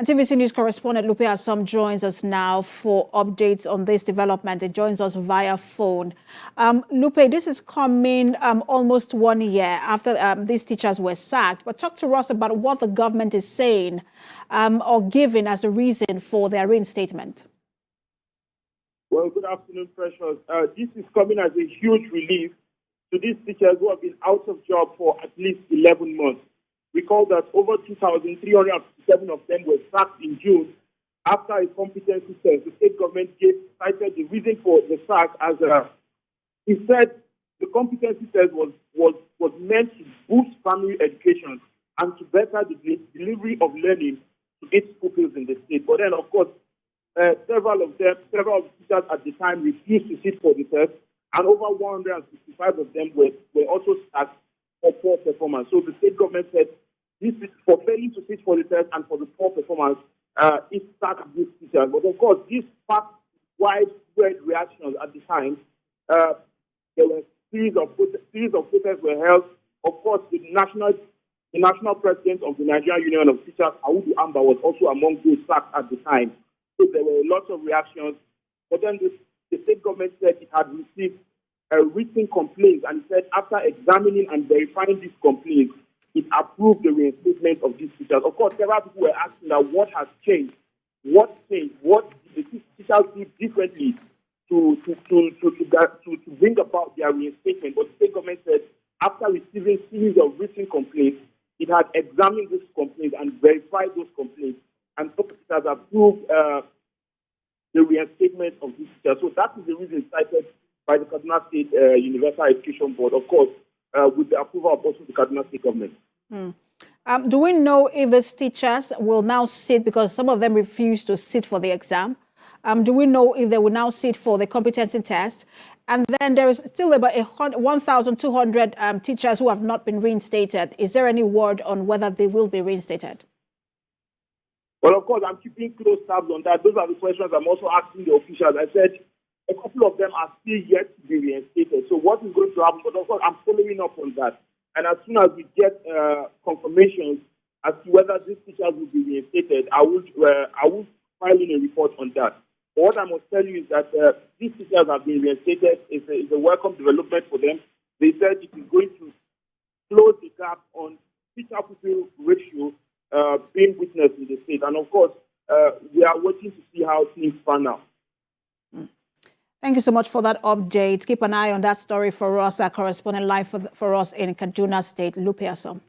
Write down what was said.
And TVC News correspondent Luper Asom joins us now for updates on this development. It joins us via phone. Lupe, this is coming almost 1 year after these teachers were sacked. But talk to us about what the government is saying or giving as a reason for their reinstatement. Well, good afternoon, Precious. This is coming as a huge relief to these teachers who have been out of job for at least 11 months. Recall that over 2,357 of them were sacked in June after a competency test. The state government cited the reason for the sack as he said the competency test was meant to boost family education and to better the delivery of learning to its pupils in the state. But then, of course, several of the teachers at the time refused to sit for the test, and over 165 of them were also sacked for poor performance. So the state government said this is for failing to sit for the test and for the poor performance, it sacked these teachers. But of course, this sparked widespread reactions at the time. There were series of protests were held. Of course, the national president of the Nigerian Union of Teachers, Audu Amba, was also among those sacked at the time. So there were lots of reactions. But then the state government said it had received written complaints, and it said after examining and verifying these complaints, it approved the reinstatement of these teachers. Of course, several people were asking that what has changed? What changed? What did the teachers do differently to bring about their reinstatement? But the state government said after receiving a series of written complaints, it had examined those complaints and verified those complaints, and so it has approved the reinstatement of these teachers. So that is the reason cited by the Kaduna State Universal Education Board, of course, with the approval of also the Kaduna State government. Do we know if these teachers will now sit, because some of them refuse to sit for the exam? Do we know if they will now sit for the competency test? And then there is still about 1,200 teachers who have not been reinstated. Is there any word on whether they will be reinstated? Well, of course, I'm keeping close tabs on that. Those are the questions I'm also asking the officials. I said a couple of them are still yet to be reinstated. So what is going to happen? But of course, I'm following up on that. And as soon as we get confirmations as to whether these teachers will be reinstated, I will file in a report on that. But what I must tell you is that these teachers have been reinstated. It's a welcome development for them. They said it is going to close the gap on teacher-pupil ratio being witnessed in the state. And of course, we are waiting to see how things pan out. Thank you so much for that update. Keep an eye on that story for us. Our correspondent live for us in Kaduna State, Luper Asom.